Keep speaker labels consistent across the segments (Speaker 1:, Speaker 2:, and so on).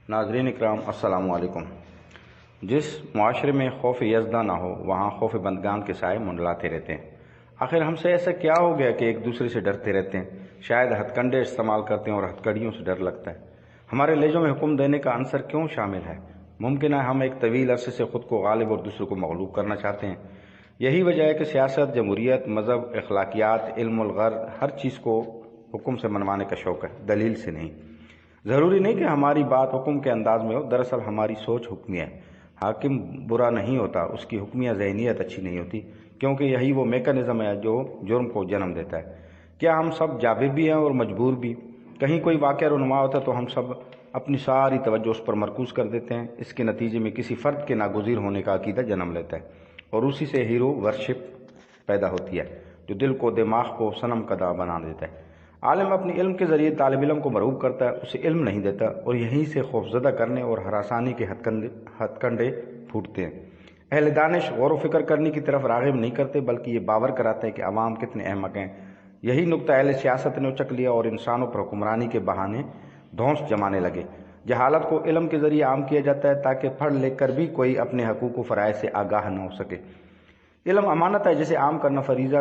Speaker 1: ناظرین اکرام السلام علیکم۔ جس معاشرے میں خوف یزداں نہ ہو وہاں خوف بندگان کے سائے منڈلاتے رہتے ہیں۔ آخر ہم سے ایسا کیا ہو گیا کہ ایک دوسرے سے ڈرتے رہتے ہیں؟ شاید ہتھ کنڈے استعمال کرتے ہیں اور ہتھ کڑیوں سے ڈر لگتا ہے۔ ہمارے لہجوں میں حکم دینے کا عنصر کیوں شامل ہے؟ ممکن ہے ہم ایک طویل عرصے سے خود کو غالب اور دوسروں کو مغلوب کرنا چاہتے ہیں۔ یہی وجہ ہے کہ سیاست، جمہوریت، مذہب، اخلاقیات، علم الغرض ہر چیز کو حکم سے منوانے کا شوق ہے، دلیل سے نہیں۔ ضروری نہیں کہ ہماری بات حکم کے انداز میں ہو، دراصل ہماری سوچ حکمیہ ہے۔ حاکم برا نہیں ہوتا، اس کی حکمیہ ذہنیت اچھی نہیں ہوتی، کیونکہ یہی وہ میکانزم ہے جو جرم کو جنم دیتا ہے۔ کیا ہم سب جابر بھی ہیں اور مجبور بھی؟ کہیں کوئی واقعہ رونما ہوتا ہے تو ہم سب اپنی ساری توجہ اس پر مرکوز کر دیتے ہیں۔ اس کے نتیجے میں کسی فرد کے ناگزیر ہونے کا عقیدہ جنم لیتا ہے اور اسی سے ہیرو ورشپ پیدا ہوتی ہے جو دل کو، دماغ کو صنم کدہ بنا دیتا ہے۔ عالم اپنے علم کے ذریعے طالب علم کو مرعوب کرتا ہے، اسے علم نہیں دیتا، اور یہیں سے خوفزدہ کرنے اور ہراسانی کے ہتھ کنڈے پھوٹتے ہیں۔ اہل دانش غور و فکر کرنے کی طرف راغب نہیں کرتے، بلکہ یہ باور کراتے ہیں کہ عوام کتنے احمق ہیں۔ یہی نقطہ اہل سیاست نے اچک لیا اور انسانوں پر حکمرانی کے بہانے دھونس جمانے لگے۔ جہالت کو علم کے ذریعے عام کیا جاتا ہے تاکہ پڑھ لکھ کر بھی کوئی اپنے حقوق و فرائض سے آگاہ نہ ہو سکے۔ علم امانت ہے جسے عام کرنا فریضہ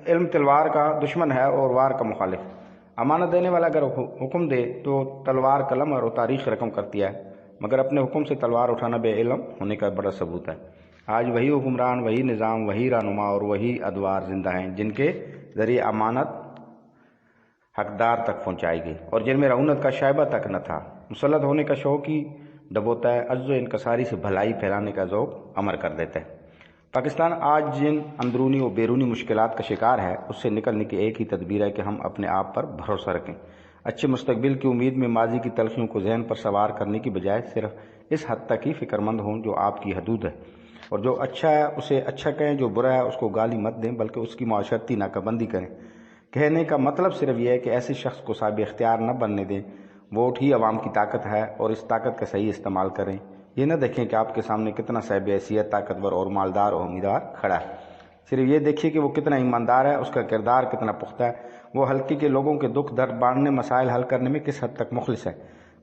Speaker 1: علم تلوار کا دشمن ہے اور وار کا مخالف۔ امانت دینے والا اگر حکم دے تو تلوار قلم اور تاریخ رقم کرتی ہے، مگر اپنے حکم سے تلوار اٹھانا بے علم ہونے کا بڑا ثبوت ہے۔ آج وہی حکمران، وہی نظام، وہی رہنما اور وہی ادوار زندہ ہیں جن کے ذریعے امانت حقدار تک پہنچائی گئی اور جن میں رعونت کا شائبہ تک نہ تھا۔ مسلط ہونے کا شوق ہی ڈبوتا ہے، عجز و انکساری سے بھلائی پھیلانے کا ذوق امر کر دیتا ہے۔ پاکستان آج جن اندرونی و بیرونی مشکلات کا شکار ہے، اس سے نکلنے کی ایک ہی تدبیر ہے کہ ہم اپنے آپ پر بھروسہ رکھیں۔ اچھے مستقبل کی امید میں ماضی کی تلخیوں کو ذہن پر سوار کرنے کی بجائے صرف اس حد تک ہی فکر مند ہوں جو آپ کی حدود ہے، اور جو اچھا ہے اسے اچھا کہیں، جو برا ہے اس کو گالی مت دیں بلکہ اس کی معاشرتی ناکہ بندی کریں۔ کہنے کا مطلب صرف یہ ہے کہ ایسے شخص کو صاحب اختیار نہ بننے دیں۔ ووٹ ہی عوام کی طاقت ہے اور اس طاقت کا صحیح استعمال کریں۔ یہ نہ دیکھیں کہ آپ کے سامنے کتنا صاحب حیثیت، طاقتور اور مالدار اور امیدوار کھڑا ہے، صرف یہ دیکھیے کہ وہ کتنا ایماندار ہے، اس کا کردار کتنا پختہ ہے، وہ حلقے کے لوگوں کے دکھ درد بانٹنے، مسائل حل کرنے میں کس حد تک مخلص ہے،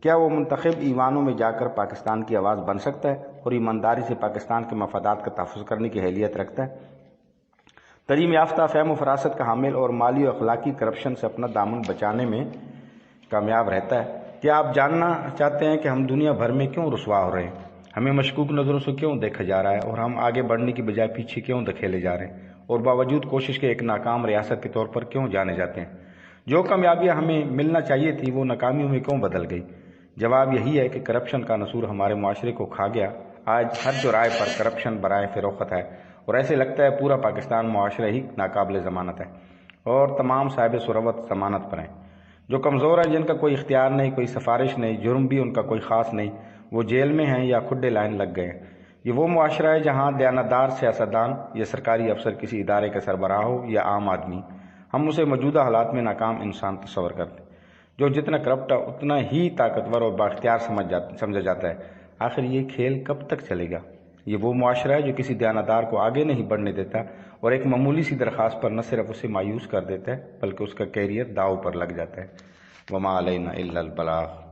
Speaker 1: کیا وہ منتخب ایوانوں میں جا کر پاکستان کی آواز بن سکتا ہے اور ایمانداری سے پاکستان کے مفادات کا تحفظ کرنے کی اہلیت رکھتا ہے۔ تعلیم یافتہ، فہم و فراست کا حامل اور مالی و اخلاقی کرپشن سے اپنا دامن بچانے میں کامیاب رہتا ہے۔ کیا آپ جاننا چاہتے ہیں کہ ہم دنیا بھر میں کیوں رسوا ہو رہے ہیں؟ ہمیں مشکوک نظروں سے کیوں دیکھا جا رہا ہے اور ہم آگے بڑھنے کی بجائے پیچھے کیوں دھکیلے جا رہے ہیں اور باوجود کوشش کے ایک ناکام ریاست کے طور پر کیوں جانے جاتے ہیں؟ جو کامیابیاں ہمیں ملنا چاہیے تھی وہ ناکامیوں میں کیوں بدل گئی؟ جواب یہی ہے کہ کرپشن کا نسور ہمارے معاشرے کو کھا گیا۔ آج ہر چوراہے پر کرپشن برائے فروخت ہے اور ایسے لگتا ہے پورا پاکستان معاشرہ ہی ناقابل ضمانت ہے اور تمام صاحب ثروت ضمانت پر ہیں۔ جو کمزور ہیں، جن کا کوئی اختیار نہیں، کوئی سفارش نہیں، جرم بھی ان کا کوئی خاص نہیں، وہ جیل میں ہیں یا کھڈے لائن لگ گئے ہیں۔ یہ وہ معاشرہ ہے جہاں دیانتدار سیاستدان یا سرکاری افسر کسی ادارے کا سربراہ ہو یا عام آدمی، ہم اسے موجودہ حالات میں ناکام انسان تصور کرتے ہیں۔ جو جتنا کرپٹ ہے اتنا ہی طاقتور اور بااختیار سمجھا جاتا ہے۔ آخر یہ کھیل کب تک چلے گا؟ یہ وہ معاشرہ ہے جو کسی دیانتدار کو آگے نہیں بڑھنے دیتا اور ایک معمولی سی درخواست پر نہ صرف اسے مایوس کر دیتا ہے بلکہ اس کا کیریئر داؤ پر لگ جاتا ہے۔ وما علینا الا البلاغ۔